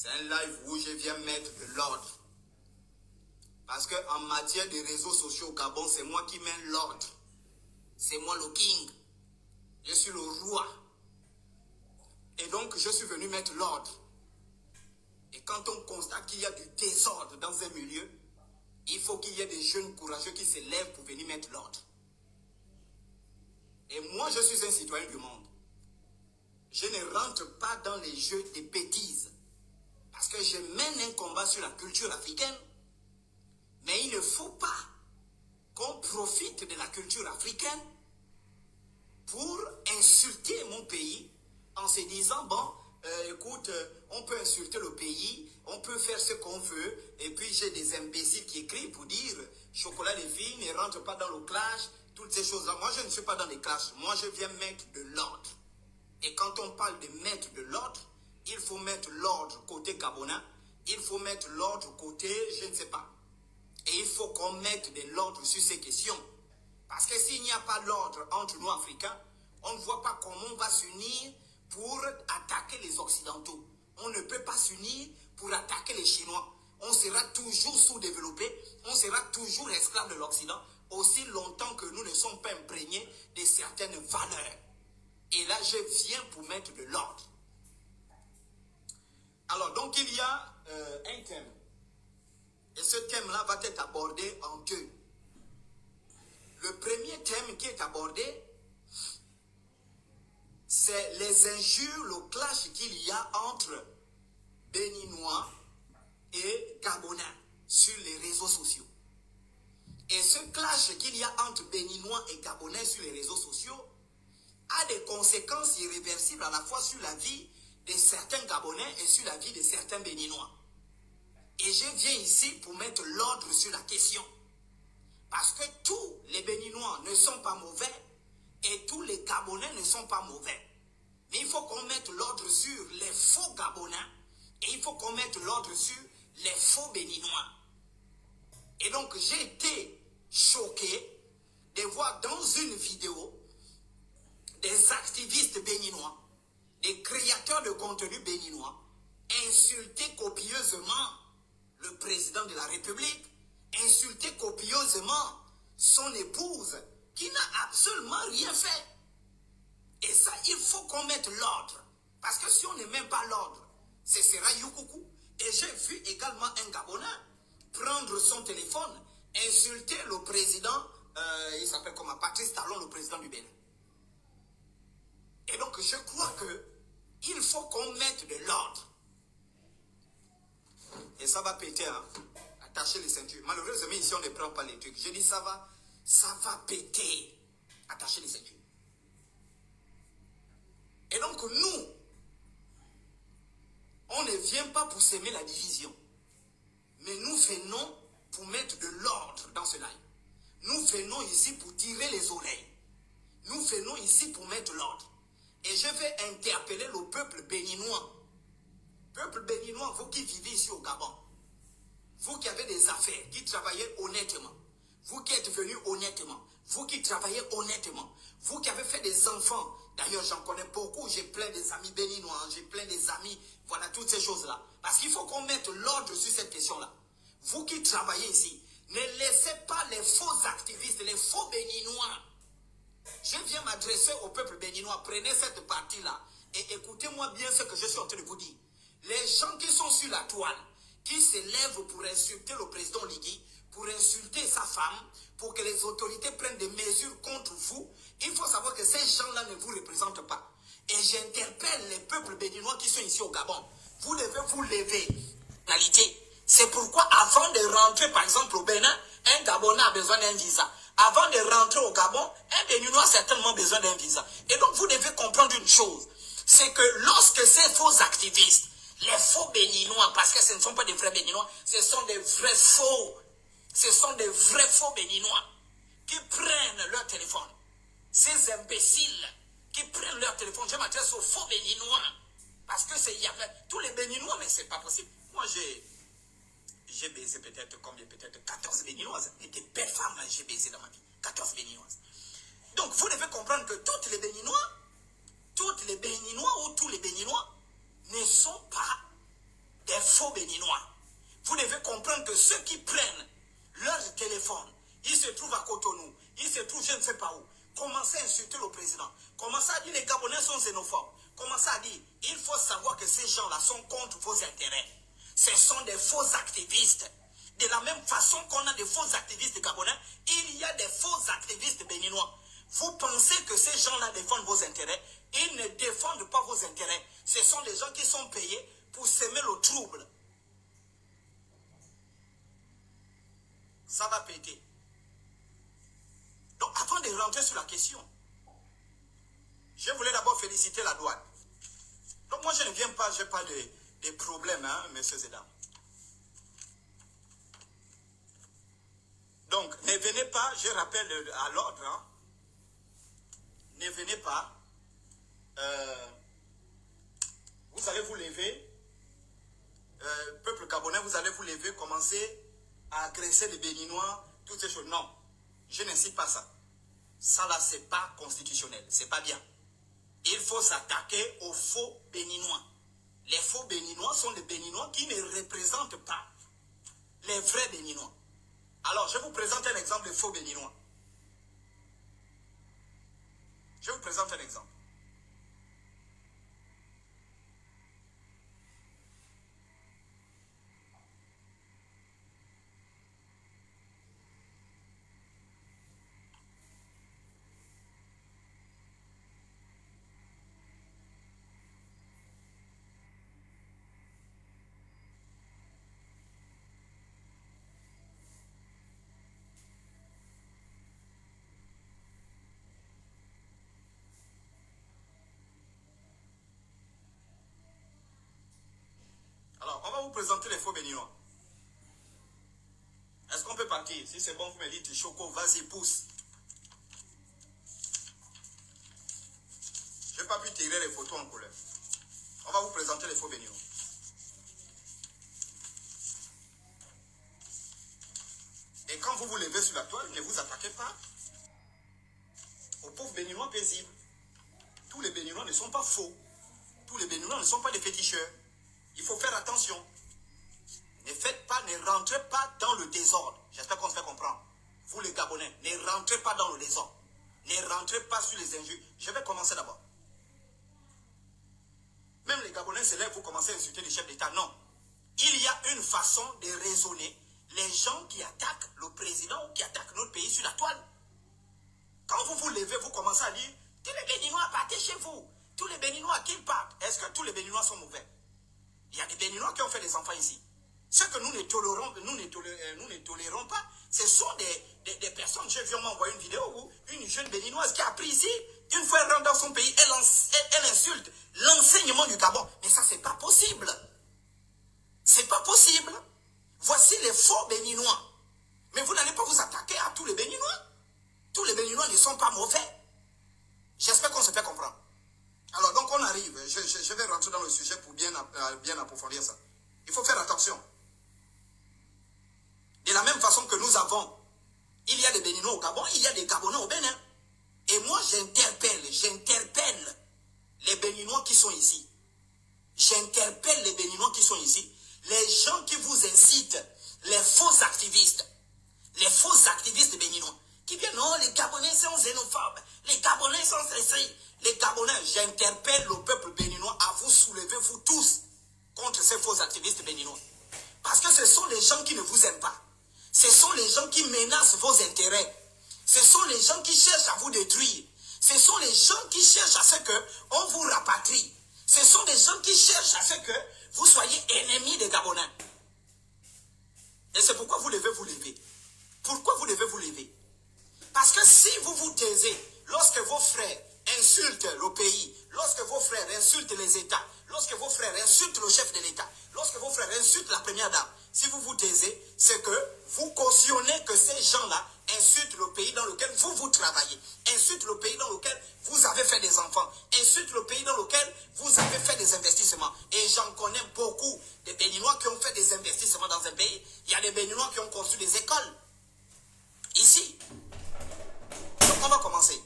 C'est un live où je viens mettre de l'ordre. Parce qu'en matière de réseaux sociaux au Gabon, c'est moi qui mets l'ordre. C'est moi le king. Je suis le roi. Et donc, je suis venu mettre l'ordre. Et quand on constate qu'il y a du désordre dans un milieu, il faut qu'il y ait des jeunes courageux qui se lèvent pour venir mettre l'ordre. Et moi, je suis un citoyen du monde. Je ne rentre pas dans les jeux des bêtises. Parce que je mène un combat sur la culture africaine. Mais il ne faut pas qu'on profite de la culture africaine pour insulter mon pays en se disant, bon, écoute, on peut insulter le pays, on peut faire ce qu'on veut, et puis j'ai des imbéciles qui écrivent pour dire, chocolat les filles ne rentre pas dans le clash, toutes ces choses-là. Moi, je ne suis pas dans les clashs. Moi, je viens mettre de l'ordre. Et quand on parle de mettre de l'ordre, il faut mettre l'ordre côté gabonais, il faut mettre l'ordre côté, je ne sais pas. Et il faut qu'on mette de l'ordre sur ces questions. Parce que s'il n'y a pas l'ordre entre nous, Africains, on ne voit pas comment on va s'unir pour attaquer les Occidentaux. On ne peut pas s'unir pour attaquer les Chinois. On sera toujours sous-développé, on sera toujours esclave de l'Occident, aussi longtemps que nous ne sommes pas imprégnés de certaines valeurs. Et là, je viens pour mettre de l'ordre. Alors, donc, il y a un thème. Et ce thème-là va être abordé en deux. Le premier thème qui est abordé, c'est les injures, le clash qu'il y a entre Béninois et Gabonais sur les réseaux sociaux. Et ce clash qu'il y a entre Béninois et Gabonais sur les réseaux sociaux a des conséquences irréversibles à la fois sur la vie de certains Gabonais et sur la vie de certains Béninois. Et je viens ici pour mettre l'ordre sur la question. Parce que tous les Béninois ne sont pas mauvais et tous les Gabonais ne sont pas mauvais. Mais il faut qu'on mette l'ordre sur les faux Gabonais et il faut qu'on mette l'ordre sur les faux Béninois. Et donc j'ai été choqué de voir dans une vidéo des activistes béninois, des créateurs de contenu béninois, insulter copieusement le président de la République, insulter copieusement son épouse qui n'a absolument rien fait. Et ça, il faut qu'on mette l'ordre. Parce que si on ne met pas l'ordre, ce sera Youkoukou. Et j'ai vu également un Gabonais prendre son téléphone, insulter le président, il s'appelle comment, Patrice Talon, le président du Bénin. Et donc je crois qu'il faut qu'on mette de l'ordre. Et ça va péter, hein. Attachez les ceintures. Malheureusement, ici, on ne prend pas les trucs. Je dis, ça va péter. Attachez les ceintures. Et donc, nous, on ne vient pas pour s'aimer la division. Mais nous venons pour mettre de l'ordre dans ce live. Nous venons ici pour tirer les oreilles. Nous venons ici pour mettre l'ordre. Et je vais interpeller le peuple béninois. Peuple béninois, vous qui vivez ici au Gabon, vous qui avez des affaires, qui travaillez honnêtement, vous qui êtes venus honnêtement, vous qui travaillez honnêtement, vous qui avez fait des enfants, d'ailleurs j'en connais beaucoup, j'ai plein des amis béninois, j'ai plein des amis, voilà toutes ces choses-là. Parce qu'il faut qu'on mette l'ordre sur cette question-là. Vous qui travaillez ici, ne laissez pas les faux activistes, les faux béninois. Je viens m'adresser au peuple béninois, prenez cette partie-là et écoutez-moi bien ce que je suis en train de vous dire. Les gens qui sont sur la toile, qui se lèvent pour insulter le président Ligui, pour insulter sa femme, pour que les autorités prennent des mesures contre vous, il faut savoir que ces gens-là ne vous représentent pas. Et j'interpelle les peuples béninois qui sont ici au Gabon. Vous devez vous lever. C'est pourquoi avant de rentrer par exemple au Bénin, un Gabonais a besoin d'un visa. Avant de rentrer au Gabon, un Béninois a certainement besoin d'un visa. Et donc vous devez comprendre une chose, c'est que lorsque ces faux activistes, les faux Béninois, parce que ce ne sont pas des vrais Béninois, ce sont des vrais faux. Ce sont des vrais faux Béninois qui prennent leur téléphone. Ces imbéciles qui prennent leur téléphone. Je m'adresse aux faux Béninois. Parce que c'est, il y avait tous les Béninois, mais c'est pas possible. Moi, j'ai baisé peut-être combien? Peut-être 14 Béninoises. Et des belles femmes, j'ai baisé dans ma vie. 14 Béninoises. Donc, vous devez comprendre que toutes les Béninois ou tous les Béninois ne sont pas des faux béninois. Vous devez comprendre que ceux qui prennent leur téléphone, ils se trouvent à Cotonou, ils se trouvent je ne sais pas où, commencez à insulter le président, commencez à dire les Gabonais sont xénophobes, commencez à dire, il faut savoir que ces gens-là sont contre vos intérêts. Ce sont des faux activistes. De la même façon qu'on a des faux activistes gabonais, il y a des faux activistes béninois. Vous pensez que ces gens-là défendent vos intérêts? Ils ne défendent pas vos intérêts. Ce sont des gens qui sont payés pour semer le trouble. Ça va péter. Donc, avant de rentrer sur la question, je voulais d'abord féliciter la douane. Donc, moi, je ne viens pas, je n'ai pas de problème, hein, messieurs et dames. Donc, ne venez pas, je rappelle à l'ordre, hein, ne venez pas, vous allez vous lever, peuple gabonais, vous allez vous lever, commencer à agresser les Béninois, toutes ces choses. Non, je n'incite pas ça. Ça là, c'est pas constitutionnel, c'est pas bien. Il faut s'attaquer aux faux Béninois. Les faux Béninois sont les Béninois qui ne représentent pas les vrais Béninois. Alors, je vous présente un exemple de faux Béninois. Je vous présente un exemple. Alors, on va vous présenter les faux Béninois. Est-ce qu'on peut partir? Si c'est bon, vous me dites, Choco, vas-y, pousse. Je n'ai pas pu tirer les photos en couleur. On va vous présenter les faux Béninois. Et quand vous vous levez sur la toile, ne vous attaquez pas aux pauvres Béninois paisibles. Tous les Béninois ne sont pas faux. Tous les Béninois ne sont pas des féticheurs. Il faut faire attention. Ne faites pas, ne rentrez pas dans le désordre. J'espère qu'on se fait comprendre. Vous les Gabonais, ne rentrez pas dans le désordre. Ne rentrez pas sur les injures. Je vais commencer d'abord. Même les Gabonais se lèvent, vous commencez à insulter les chefs d'État. Non. Il y a une façon de raisonner les gens qui attaquent le président ou qui attaquent notre pays sur la toile. Quand vous vous levez, vous commencez à dire, tous les Béninois partez chez vous. Tous les Béninois qui partent. Est-ce que tous les Béninois sont mauvais? Il y a des Béninois qui ont fait des enfants ici. Ce que nous ne tolérons pas, ce sont des personnes. Je viens m'envoyer une vidéo où une jeune Béninoise qui a pris ici, une fois elle rentre dans son pays, elle insulte l'enseignement du Gabon. Mais ça, c'est pas possible. C'est pas possible. Voici les faux Béninois. Mais vous n'allez pas vous attaquer à tous les Béninois. Tous les Béninois ne sont pas mauvais. J'espère qu'on se fait comprendre. Alors, donc on arrive. Je vais rentrer dans le sujet pour bien approfondir ça. Il faut faire attention. De la même façon que nous avons, il y a des Béninois au Gabon, il y a des Gabonais au Bénin. Et moi, j'interpelle les Béninois qui sont ici. J'interpelle les Béninois qui sont ici. Les gens qui vous incitent, les faux activistes béninois, qui viennent, non, les Gabonais sont xénophobes, les Gabonais sont stressés. Les Gabonais, j'interpelle le peuple béninois à vous soulever, vous tous, contre ces faux activistes béninois. Parce que ce sont les gens qui ne vous aiment pas. Ce sont les gens qui menacent vos intérêts. Ce sont les gens qui cherchent à vous détruire. Ce sont les gens qui cherchent à ce qu'on vous rapatrie. Ce sont des gens qui cherchent à ce que vous soyez ennemis des Gabonais. Et c'est pourquoi vous devez vous lever. Pourquoi vous devez vous lever? Parce que si vous vous taisez, lorsque vos frères insultent le pays, lorsque vos frères insultent les États, lorsque vos frères insultent le chef de l'État, lorsque vos frères insultent la première dame, si vous vous taisez, c'est que vous cautionnez que ces gens-là insultent le pays dans lequel vous travaillez, insultent le pays dans lequel vous avez fait des enfants, insultent le pays dans lequel vous avez fait des investissements. Et j'en connais beaucoup des Béninois qui ont fait des investissements dans un pays. Il y a des Béninois qui ont construit des écoles. Ici. Donc on va commencer.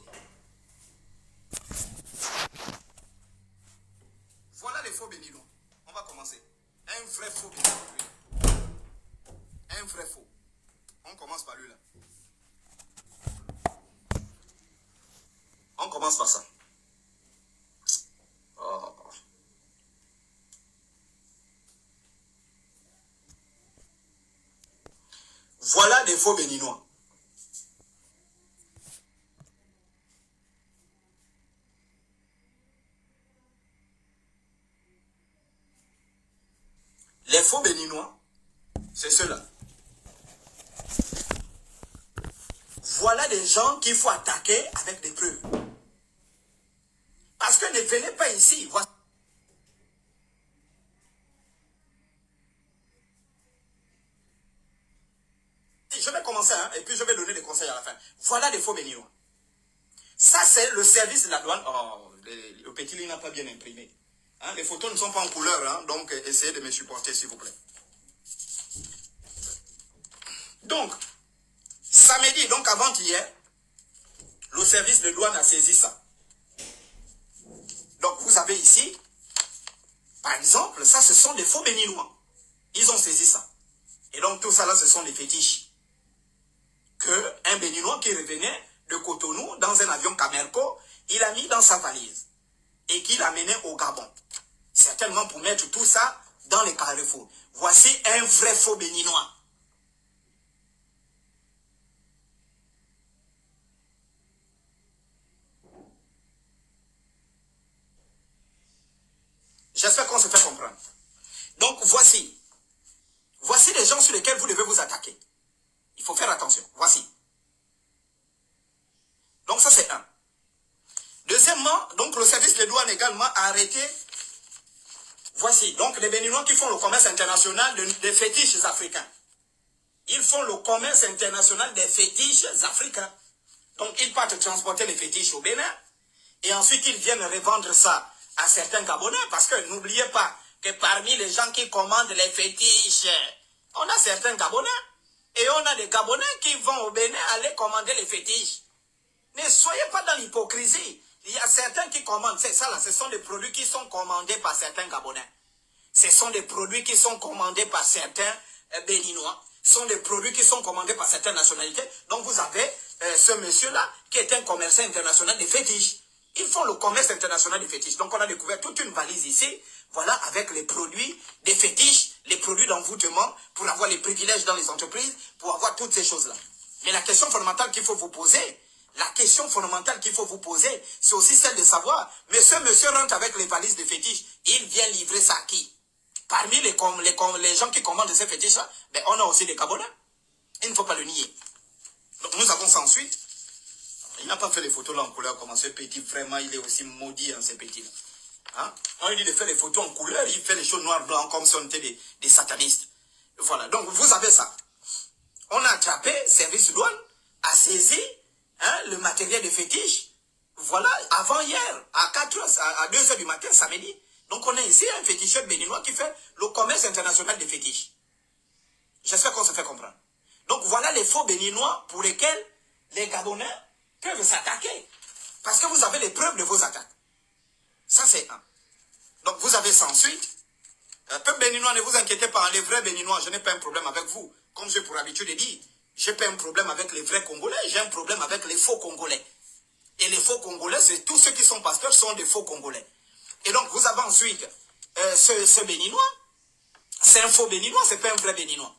Voilà les faux Béninois. On va commencer. Un vrai faux béninois. Un vrai faux. On commence par lui là. On commence par ça. Oh. Voilà des faux béninois. Les faux béninois, c'est ceux-là. Voilà des gens qu'il faut attaquer avec des preuves. Parce que ne venez pas ici. Je vais commencer, hein, et puis je vais donner des conseils à la fin. Voilà des faux béninois. Ça, c'est le service de la douane. Oh, le petit lit n'a pas bien imprimé. Hein, les photos ne sont pas en couleur, hein, donc essayez de me supporter, s'il vous plaît. Donc, samedi, donc avant-hier, le service de douane a saisi ça. Donc, vous avez ici, par exemple, ça, ce sont des faux béninois. Ils ont saisi ça. Et donc, tout ça, là, ce sont des fétiches. Un béninois qui revenait de Cotonou dans un avion Camerco, il a mis dans sa valise et qu'il a mené au Gabon. Certainement pour mettre tout ça dans les carrefours. Voici un vrai faux béninois. J'espère qu'on se fait comprendre. Donc voici les gens sur lesquels vous devez vous attaquer. Il faut faire attention. Voici. Donc ça c'est un. Deuxièmement, donc le service de douane également a arrêté. Voici donc les béninois qui font le commerce international des fétiches africains. Ils font le commerce international des fétiches africains. Donc ils partent transporter les fétiches au Bénin et ensuite ils viennent revendre ça à certains Gabonais parce que n'oubliez pas que parmi les gens qui commandent les fétiches, on a certains Gabonais et on a des Gabonais qui vont au Bénin aller commander les fétiches. Ne soyez pas dans l'hypocrisie. Il y a certains qui commandent, c'est ça là, ce sont des produits qui sont commandés par certains Gabonais. Ce sont des produits qui sont commandés par certains Béninois. Ce sont des produits qui sont commandés par certaines nationalités. Donc vous avez ce monsieur-là qui est un commerçant international des fétiches. Ils font le commerce international des fétiches. Donc on a découvert toute une valise ici, voilà, avec les produits des fétiches, les produits d'envoûtement, pour avoir les privilèges dans les entreprises, pour avoir toutes ces choses-là. Mais la question fondamentale qu'il faut vous poser, c'est aussi celle de savoir, mais ce monsieur rentre avec les valises de fétiches, il vient livrer ça à qui? Parmi les gens qui commandent ces fétiches-là, ben, on a aussi des Gabonais. Il ne faut pas le nier. Donc nous avons ça ensuite. Il n'a pas fait les photos là en couleur comme ce petit. Vraiment, il est aussi maudit, hein, ce petit-là. Hein? On lui dit de faire les photos en couleur, il fait les choses noir blanc comme si on était des satanistes. Voilà, donc vous avez ça. On a attrapé, service douane, a saisi le matériel de fétiche. Voilà, avant hier, à 4h, à 2h du matin, samedi. Donc on a ici un féticheur béninois qui fait le commerce international des fétiches. J'espère qu'on se fait comprendre. Donc voilà les faux béninois pour lesquels les Gabonais peuvent s'attaquer. Parce que vous avez les preuves de vos attaques. Ça c'est un. Donc vous avez ça ensuite. Peuple béninois, ne vous inquiétez pas, les vrais béninois, je n'ai pas un problème avec vous. Comme j'ai pour habitude de dire, je n'ai pas un problème avec les vrais Congolais, j'ai un problème avec les faux Congolais. Et les faux Congolais, c'est tous ceux qui sont pasteurs sont des faux Congolais. Et donc vous avez ensuite ce béninois, c'est un faux béninois, c'est pas un vrai béninois.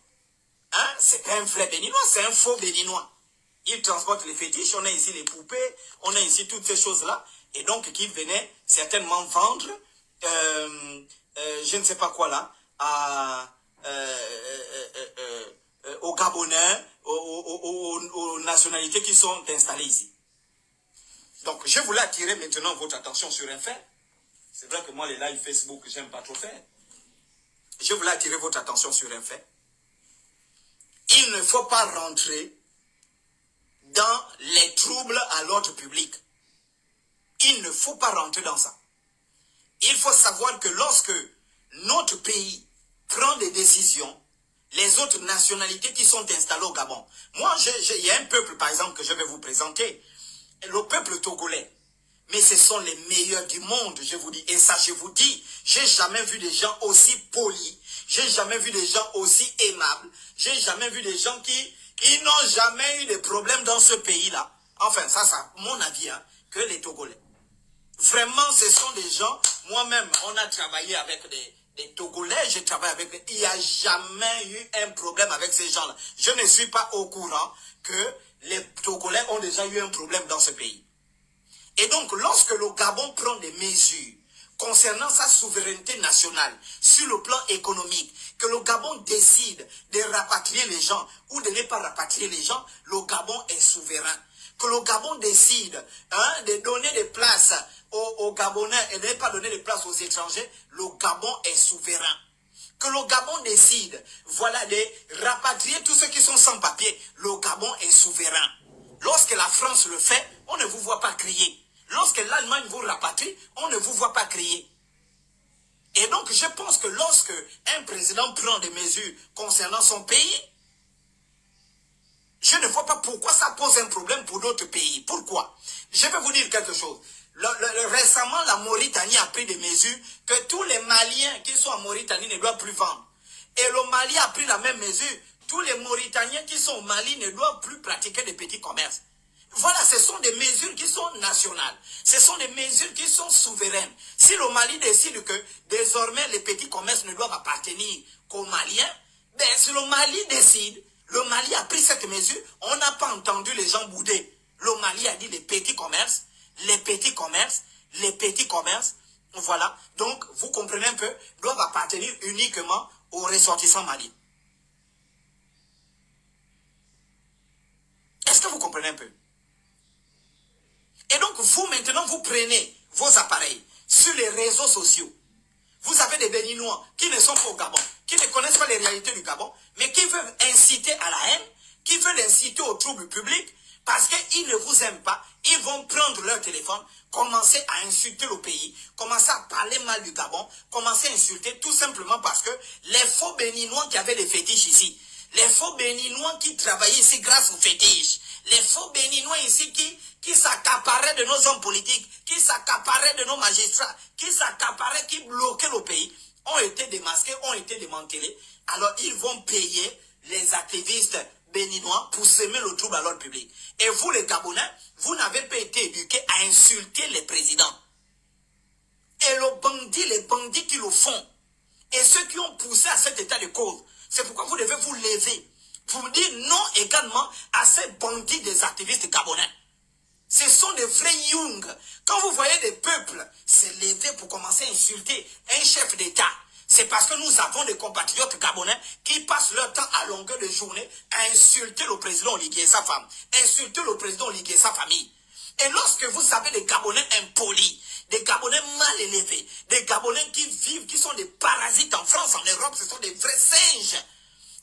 Hein? C'est pas un vrai béninois, c'est un faux béninois. Il transporte les fétiches, on a ici les poupées, on a ici toutes ces choses-là. Et donc qui venaient certainement vendre, je ne sais pas quoi là, aux Gabonais, aux nationalités qui sont installées ici. Donc je voulais attirer maintenant votre attention sur un fait. C'est vrai que moi les lives Facebook, j'aime pas trop faire. Je voulais attirer votre attention sur un fait. Il ne faut pas rentrer dans les troubles à l'ordre public. Il ne faut pas rentrer dans ça. Il faut savoir que lorsque notre pays prend des décisions, les autres nationalités qui sont installées au Gabon. Moi, il y a un peuple, par exemple, que je vais vous présenter. Le peuple togolais. Mais ce sont les meilleurs du monde, je vous dis. Et ça, je vous dis, j'ai jamais vu des gens aussi polis. J'ai jamais vu des gens aussi aimables. J'ai jamais vu des gens qui ils n'ont jamais eu de problème dans ce pays-là. Enfin, ça, mon avis, hein, que les Togolais. Vraiment, ce sont des gens, moi-même, on a travaillé avec des Togolais, j'ai travaillé avec il n'y a jamais eu un problème avec ces gens-là. Je ne suis pas au courant que les Togolais ont déjà eu un problème dans ce pays. Et donc, lorsque le Gabon prend des mesures concernant sa souveraineté nationale, sur le plan économique, que le Gabon décide de rapatrier les gens ou de ne pas rapatrier les gens, le Gabon est souverain. Que le Gabon décide de donner des places aux Gabonais et de ne pas donner des places aux étrangers, le Gabon est souverain. Que le Gabon décide, voilà, de rapatrier tous ceux qui sont sans papier, le Gabon est souverain. Lorsque la France le fait, on ne vous voit pas crier. Lorsque l'Allemagne vous rapatrie, on ne vous voit pas crier. Et donc, je pense que lorsque un président prend des mesures concernant son pays, je ne vois pas pourquoi ça pose un problème pour d'autres pays. Pourquoi? Je vais vous dire quelque chose. Récemment, la Mauritanie a pris des mesures que tous les Maliens qui sont en Mauritanie ne doivent plus vendre. Et le Mali a pris la même mesure. Tous les Mauritaniens qui sont au Mali ne doivent plus pratiquer des petits commerces. Voilà, ce sont des mesures qui sont nationales. Ce sont des mesures qui sont souveraines. Si le Mali décide que désormais les petits commerces ne doivent appartenir qu'aux Maliens, ben si le Mali décide, le Mali a pris cette mesure, on n'a pas entendu les gens bouder. Le Mali a dit les petits commerces, les petits commerces, les petits commerces, voilà. Donc, vous comprenez un peu, doivent appartenir uniquement aux ressortissants maliens. Est-ce que vous comprenez un peu? Et donc, vous, maintenant, vous prenez vos appareils sur les réseaux sociaux. Vous avez des Béninois qui ne sont pas au Gabon, qui ne connaissent pas les réalités du Gabon, mais qui veulent inciter à la haine, qui veulent inciter au trouble public, parce qu'ils ne vous aiment pas, ils vont prendre leur téléphone, commencer à insulter le pays, commencer à parler mal du Gabon, commencer à insulter tout simplement parce que les faux Béninois qui avaient des fétiches ici, les faux Béninois qui travaillaient ici grâce aux fétiches, les faux Béninois ici qui s'accaparaient de nos hommes politiques, qui s'accaparaient de nos magistrats, qui s'accaparaient, qui bloquaient le pays, ont été démasqués, ont été démantelés. Alors ils vont payer les activistes béninois pour semer le trouble à l'ordre public. Et vous les Gabonais, vous n'avez pas été éduqués à insulter les présidents. Et les bandits qui le font, et ceux qui ont poussé à cet état de cause, c'est pourquoi vous devez vous lever pour dire non également à ces bandits des activistes gabonais. Ce sont des vrais Young. Quand vous voyez des peuples se lever pour commencer à insulter un chef d'État, c'est parce que nous avons des compatriotes gabonais qui passent leur temps à longueur de journée à insulter le président Oligui et sa femme, insulter le président Oligui et sa famille. Et lorsque vous avez des Gabonais impolis, des Gabonais mal élevés, des Gabonais qui vivent, qui sont des parasites en France, en Europe, ce sont des vrais singes.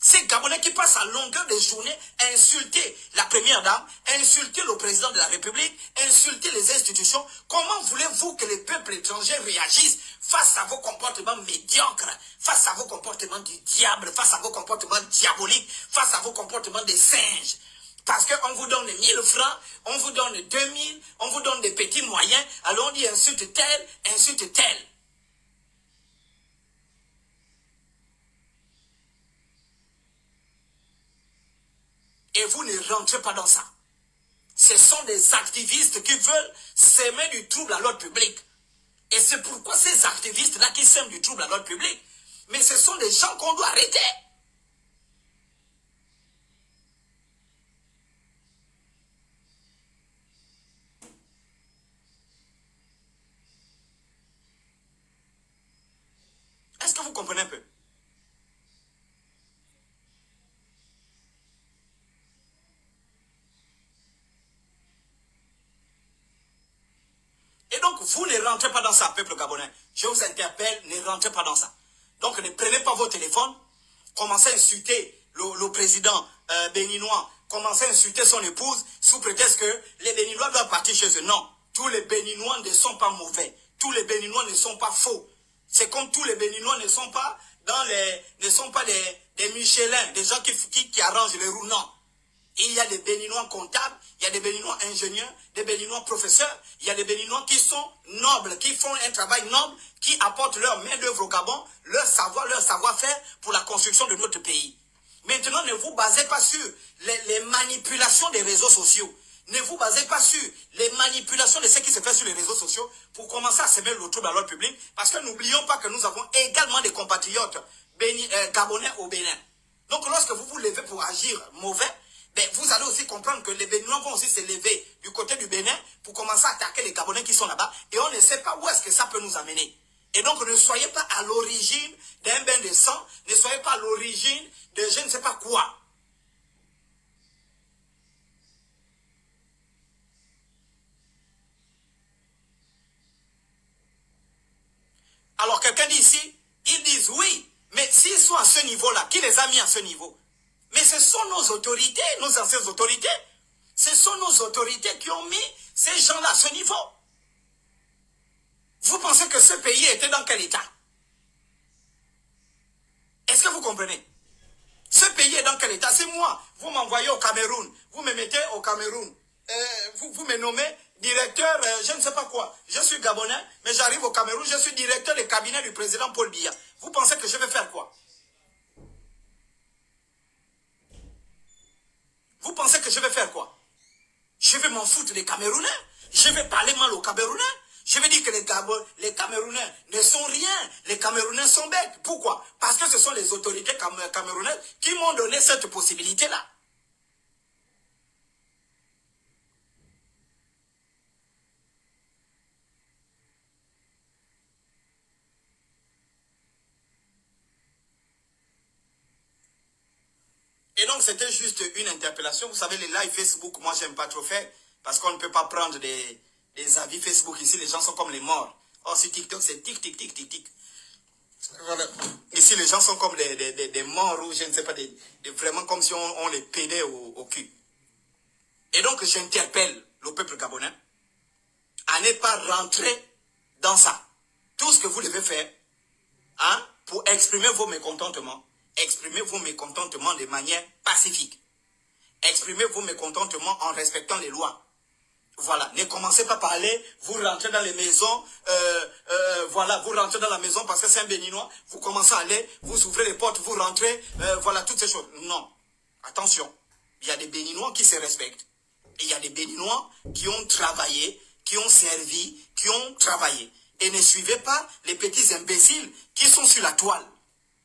Ces Gabonais qui passent à longueur de journée à insulter la première dame, à insulter le président de la République, à insulter les institutions. Comment voulez-vous que les peuples étrangers réagissent face à vos comportements médiocres, face à vos comportements du diable, face à vos comportements diaboliques, face à vos comportements des singes? Parce qu'on vous donne 1000 francs, on vous donne 2000, on vous donne des petits moyens, alors on dit insulte tel, insulte tel. Et vous ne rentrez pas dans ça. Ce sont des activistes qui veulent semer du trouble à l'ordre public. Et c'est pourquoi ces activistes-là qui sèment du trouble à l'ordre public, mais ce sont des gens qu'on doit arrêter. Est-ce que vous comprenez un peu? Et donc, vous ne rentrez pas dans ça, peuple gabonais. Je vous interpelle, ne rentrez pas dans ça. Donc, ne prenez pas vos téléphones, commencez à insulter le président béninois, commencez à insulter son épouse, sous prétexte que les Béninois doivent partir chez eux. Non, tous les Béninois ne sont pas mauvais. Tous les Béninois ne sont pas faux. C'est comme tous les Béninois ne sont pas des Michelin, des gens qui arrangent les roues. Non. Il y a des Béninois comptables, il y a des Béninois ingénieurs, des Béninois professeurs, il y a des Béninois qui sont nobles, qui font un travail noble, qui apportent leur main-d'œuvre au Gabon, leur savoir-faire pour la construction de notre pays. Maintenant, ne vous basez pas sur les manipulations des réseaux sociaux. Ne vous basez pas sur les manipulations de ce qui se fait sur les réseaux sociaux pour commencer à semer le trouble à l'ordre public. Parce que n'oublions pas que nous avons également des compatriotes gabonais au Bénin. Donc lorsque vous vous levez pour agir mauvais, ben, vous allez aussi comprendre que les Béninois vont aussi se lever du côté du Bénin pour commencer à attaquer les Gabonais qui sont là-bas. Et on ne sait pas où est-ce que ça peut nous amener. Et donc ne soyez pas à l'origine d'un bain de sang. Ne soyez pas à l'origine de je ne sais pas quoi. Alors quelqu'un dit ici, ils disent oui, mais s'ils sont à ce niveau-là, qui les a mis à ce niveau? Mais ce sont nos autorités, nos anciennes autorités. Ce sont nos autorités qui ont mis ces gens-là à ce niveau. Vous pensez que ce pays était dans quel état? Est-ce que vous comprenez? Ce pays est dans quel état? C'est moi. Vous m'envoyez au Cameroun. Vous me mettez au Cameroun. Vous me nommez directeur, je ne sais pas quoi. Je suis Gabonais, mais j'arrive au Cameroun. Je suis directeur du cabinet du président Paul Biya. Vous pensez que je vais faire quoi? Vous pensez que je vais faire quoi? Je vais m'en foutre des Camerounais. Je vais parler mal aux Camerounais. Je vais dire que les Camerounais ne sont rien. Les Camerounais sont bêtes. Pourquoi? Parce que ce sont les autorités camerounaises qui m'ont donné cette possibilité-là. Et donc, c'était juste une interpellation. Vous savez, les lives Facebook, moi, j'aime pas trop faire. Parce qu'on ne peut pas prendre des avis Facebook ici. Les gens sont comme les morts. Oh, si TikTok, c'est tic, tic, tic, tic, tic. Voilà. Ici, les gens sont comme des morts ou je ne sais pas, vraiment comme si on les pédait au cul. Et donc, j'interpelle le peuple gabonais à ne pas rentrer dans ça. Tout ce que vous devez faire, hein, pour exprimer vos mécontentements, exprimez vos mécontentements de manière pacifique. Exprimez vos mécontentements en respectant les lois. Voilà, ne commencez pas par aller, vous rentrez dans les maisons, voilà, vous rentrez dans la maison parce que c'est un Béninois, vous commencez à aller, vous ouvrez les portes, vous rentrez, voilà, toutes ces choses. Non, attention, il y a des Béninois qui se respectent. Et il y a des Béninois qui ont travaillé, qui ont servi, qui ont travaillé. Et ne suivez pas les petits imbéciles qui sont sur la toile.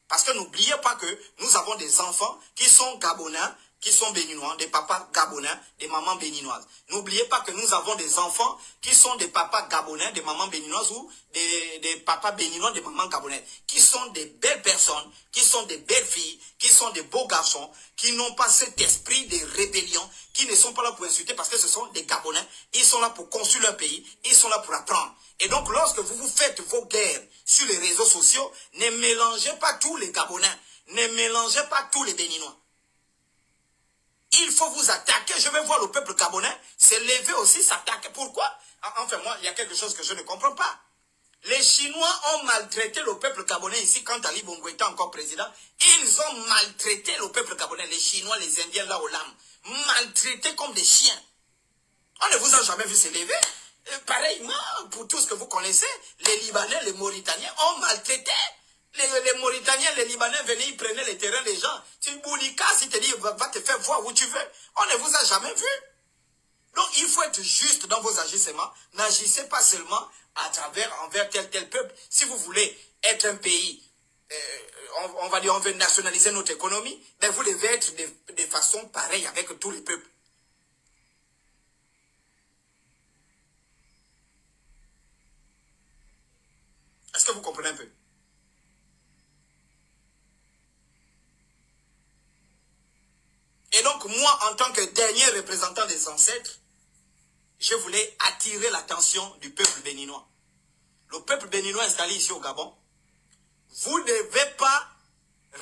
Parce que n'oubliez pas que nous avons des enfants qui sont gabonais, qui sont béninois, des papas gabonais, des mamans béninoises. N'oubliez pas que nous avons des enfants qui sont des papas gabonais, des mamans béninoises ou des papas béninois, des mamans gabonaises, qui sont des belles personnes, qui sont des belles filles, qui sont des beaux garçons, qui n'ont pas cet esprit de rébellion, qui ne sont pas là pour insulter parce que ce sont des Gabonais. Ils sont là pour construire leur pays, ils sont là pour apprendre. Et donc, lorsque vous faites vos guerres sur les réseaux sociaux, ne mélangez pas tous les Gabonais, ne mélangez pas tous les Béninois. Il faut vous attaquer. Je vais voir le peuple gabonais se lever aussi, s'attaquer. Pourquoi? Enfin, moi, il y a quelque chose que je ne comprends pas. Les Chinois ont maltraité le peuple gabonais ici quand Ali Bongo était encore président. Ils ont maltraité le peuple gabonais, les Chinois, les Indiens, là au Lam. Maltraités comme des chiens. On ne vous a jamais vu se lever. Pareillement, pour tout ce que vous connaissez, les Libanais, les Mauritaniens ont maltraité. Les Mauritaniens, les Libanais venaient, ils prenaient les terrains des gens. Tu Boulika, si tu dis, va te faire voir où tu veux. On ne vous a jamais vu. Donc, il faut être juste dans vos agissements. N'agissez pas seulement à travers, envers tel peuple. Si vous voulez être un pays, on va dire, on veut nationaliser notre économie, mais vous devez être de façon pareille avec tous les peuples. Est-ce que vous comprenez un peu? Et donc, moi, en tant que dernier représentant des ancêtres, je voulais attirer l'attention du peuple béninois. Le peuple béninois installé ici au Gabon, vous ne devez pas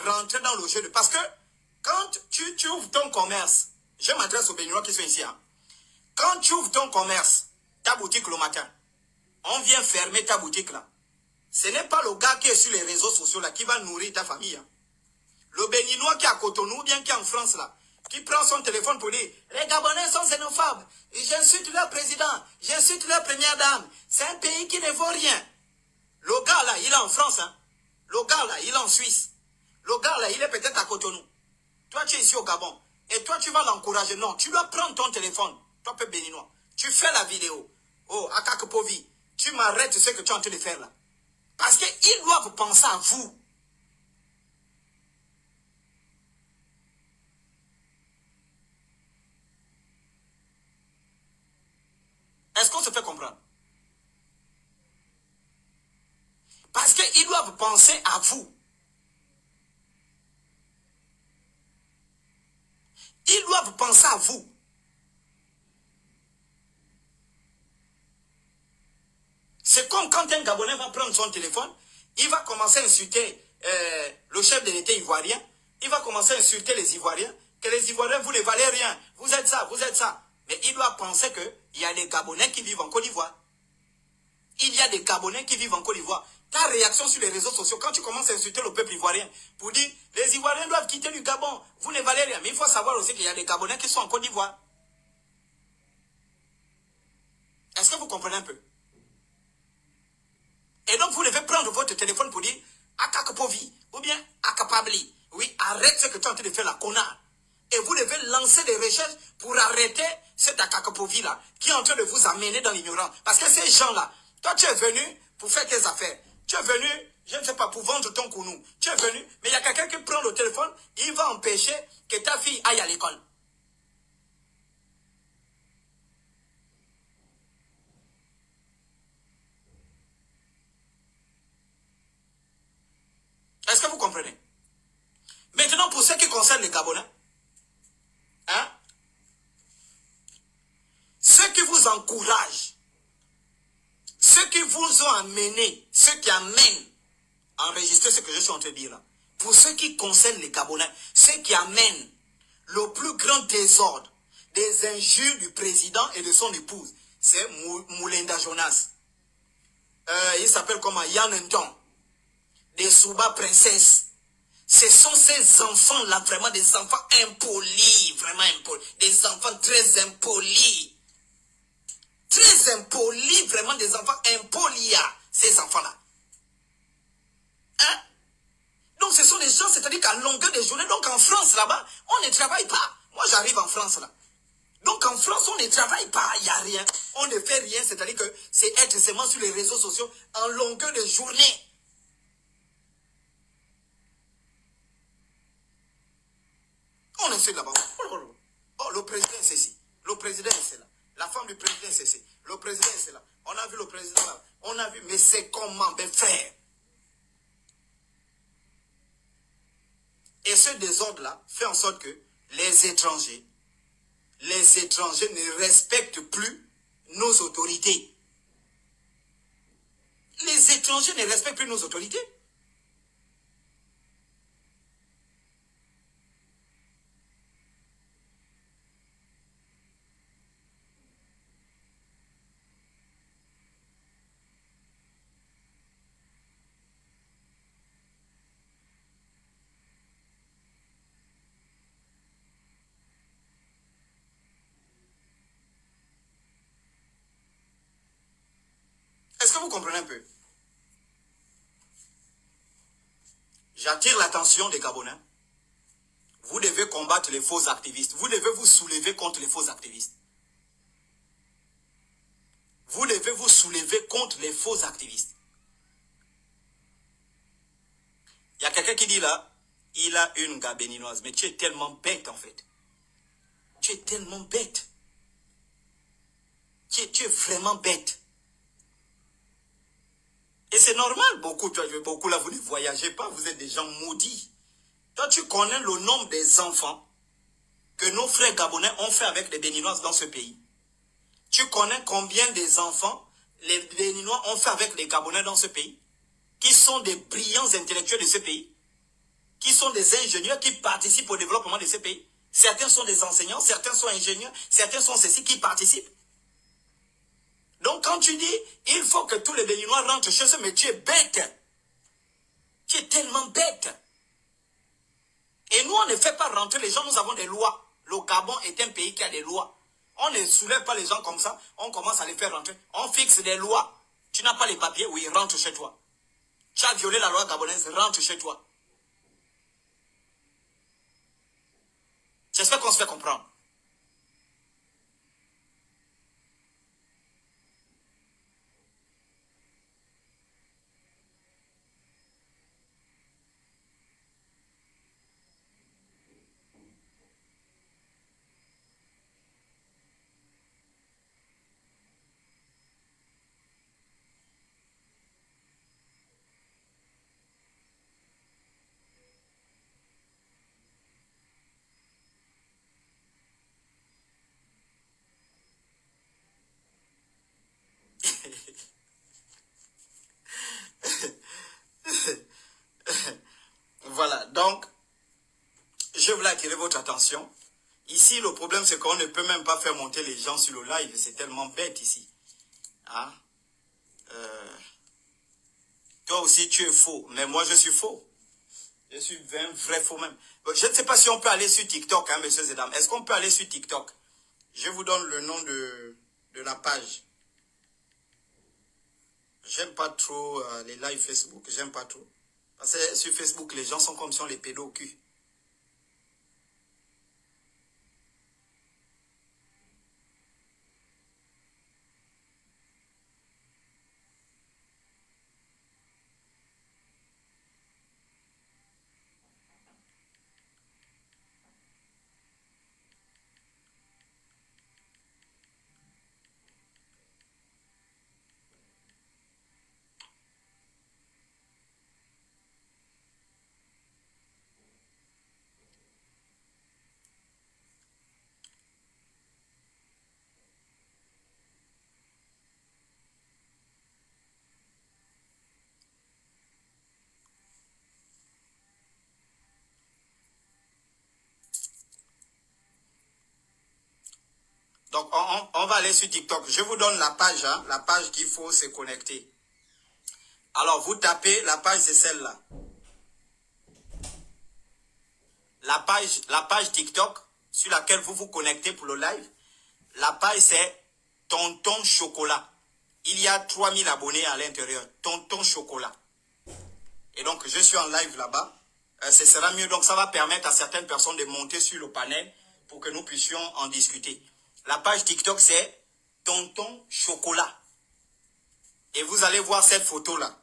rentrer dans le jeu de... Parce que quand tu ouvres ton commerce, je m'adresse aux Béninois qui sont ici, hein. Quand tu ouvres ton commerce, ta boutique le matin, on vient fermer ta boutique là. Ce n'est pas le gars qui est sur les réseaux sociaux là qui va nourrir ta famille, hein. Le Béninois qui est à Cotonou, bien qui est en France là, qui prend son téléphone pour dire « Les Gabonais sont xénophobes, j'insulte leur président, j'insulte leur première dame, c'est un pays qui ne vaut rien. » Le gars là, il est en France, hein. Le gars là, il est en Suisse. Le gars là, il est peut-être à Cotonou. Toi, tu es ici au Gabon. Et toi, tu vas l'encourager. Non, tu dois prendre ton téléphone. Toi, peu béninois. Tu fais la vidéo. Oh, Akakopovi, tu m'arrêtes ce que tu es en train de faire là. Parce qu'ils doivent penser à vous. Est-ce qu'on se fait comprendre? Parce qu'ils doivent penser à vous. Ils doivent penser à vous. C'est comme quand un Gabonais va prendre son téléphone, il va commencer à insulter le chef de l'État ivoirien, il va commencer à insulter les Ivoiriens, que les Ivoiriens, vous ne valez rien, vous êtes ça, vous êtes ça. Mais il doit penser qu'il y a des Gabonais qui vivent en Côte d'Ivoire. Il y a des Gabonais qui vivent en Côte d'Ivoire. Ta réaction sur les réseaux sociaux, quand tu commences à insulter le peuple ivoirien, pour dire, les Ivoiriens doivent quitter le Gabon, vous ne valez rien. Mais il faut savoir aussi qu'il y a des Gabonais qui sont en Côte d'Ivoire. Est-ce que vous comprenez un peu? Et donc, vous devez prendre votre téléphone pour dire Akakapovi ou bien Akapabli. Oui, arrête ce que tu es en train de faire, la connard. Et vous devez lancer des recherches pour arrêter cet Akakapovi-là qui est en train de vous amener dans l'ignorance. Parce que ces gens-là, toi, tu es venu pour faire tes affaires. Tu es venu, je ne sais pas, pour vendre ton kounou. Tu es venu, mais il y a quelqu'un qui prend le téléphone, il va empêcher que ta fille aille à l'école. Est-ce que vous comprenez? Maintenant, pour ce qui concerne les Gabonais, hein, ceux qui vous encouragent, ceux qui vous ont amené, ceux qui amènent, enregistrez ce que je suis en train de dire là, pour ceux qui concernent les Gabonais, ceux qui amènent le plus grand désordre des injures du président et de son épouse, c'est Moulinda Jonas. Il s'appelle comment? Yann Ndong. Des Souba Princesse. Ce sont ces enfants-là, vraiment des enfants impolis, vraiment impolis. Des enfants très impolis. Très impolis, vraiment des enfants impolis, ces enfants-là. Hein? Donc ce sont des gens, c'est-à-dire qu'à longueur de journée, donc en France là-bas, on ne travaille pas. Moi j'arrive en France là. Donc en France, on ne travaille pas, il n'y a rien. On ne fait rien, c'est-à-dire que c'est être seulement sur les réseaux sociaux en longueur de journée. On essaie là-bas. Oh, le président c'est ici. Le président c'est là. La femme du président c'est ici. Le président c'est là. On a vu le président là. On a vu, mais c'est comment, mes frères? Et ce désordre-là fait en sorte que les étrangers ne respectent plus nos autorités. Les étrangers ne respectent plus nos autorités. Est-ce que vous comprenez un peu? J'attire l'attention des Gabonais. Vous devez combattre les faux activistes. Vous devez vous soulever contre les faux activistes. Vous devez vous soulever contre les faux activistes. Il y a quelqu'un qui dit là, il a une gars béninoise, mais tu es tellement bête en fait. Tu es tellement bête. Tu es vraiment bête. Et c'est normal, beaucoup là, vous ne voyagez pas, vous êtes des gens maudits. Toi, tu connais le nombre des enfants que nos frères gabonais ont fait avec les béninoises dans ce pays. Tu connais combien des enfants les béninois ont fait avec les gabonais dans ce pays, qui sont des brillants intellectuels de ce pays, qui sont des ingénieurs qui participent au développement de ce pays. Certains sont des enseignants, certains sont ingénieurs, certains sont ceux-ci qui participent. Donc quand tu dis, il faut que tous les Béninois rentrent chez eux, mais tu es bête. Tu es tellement bête. Et nous, on ne fait pas rentrer les gens, nous avons des lois. Le Gabon est un pays qui a des lois. On ne soulève pas les gens comme ça, on commence à les faire rentrer. On fixe des lois. Tu n'as pas les papiers, oui, rentre chez toi. Tu as violé la loi gabonaise, rentre chez toi. J'espère qu'on se fait comprendre. Voilà, donc, je voulais attirer votre attention. Ici, le problème, c'est qu'on ne peut même pas faire monter les gens sur le live. C'est tellement bête ici. Hein? Toi aussi, tu es faux. Mais moi, je suis faux. Je suis un vrai faux même. Je ne sais pas si on peut aller sur TikTok, hein, messieurs et dames. Est-ce qu'on peut aller sur TikTok? Je vous donne le nom de la page. J'aime pas trop les lives Facebook. J'aime pas trop. Parce que sur Facebook, les gens sont comme si on les pédait au cul. Donc, on va aller sur TikTok. Je vous donne la page qu'il faut se connecter. Alors, vous tapez, la page, c'est celle-là. La page TikTok sur laquelle vous vous connectez pour le live. La page, c'est Tonton Chocolat. Il y a 3000 abonnés à l'intérieur. Tonton Chocolat. Et donc, je suis en live là-bas. Ce sera mieux. Donc, ça va permettre à certaines personnes de monter sur le panel pour que nous puissions en discuter. La page TikTok, c'est Tonton Chocolat. Et vous allez voir cette photo-là.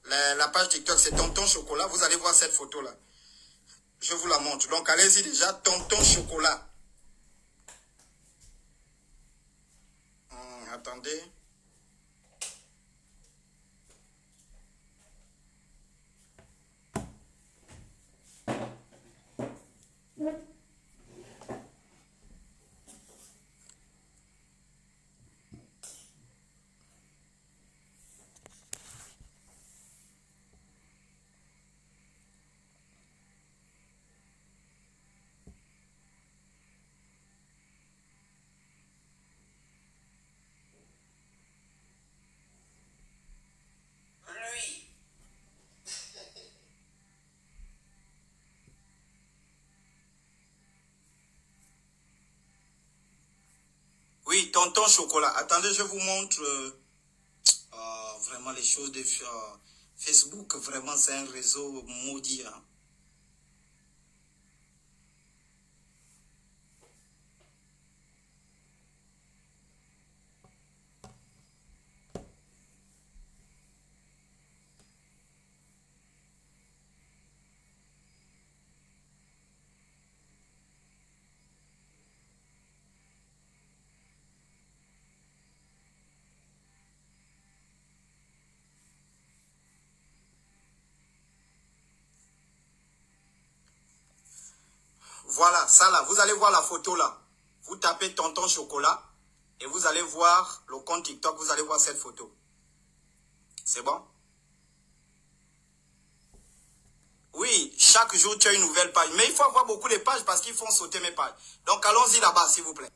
La page TikTok, c'est Tonton Chocolat. Vous allez voir cette photo-là. Je vous la montre. Donc, allez-y déjà, Tonton Chocolat. Attendez. Oui, Tonton Chocolat. Attendez, je vous montre vraiment les choses de Facebook. Vraiment, c'est un réseau maudit. Hein. Voilà, ça là, vous allez voir la photo là. Vous tapez Tonton Chocolat et vous allez voir le compte TikTok, vous allez voir cette photo. C'est bon? Oui, chaque jour tu as une nouvelle page. Mais il faut avoir beaucoup de pages parce qu'ils font sauter mes pages. Donc allons-y là-bas s'il vous plaît.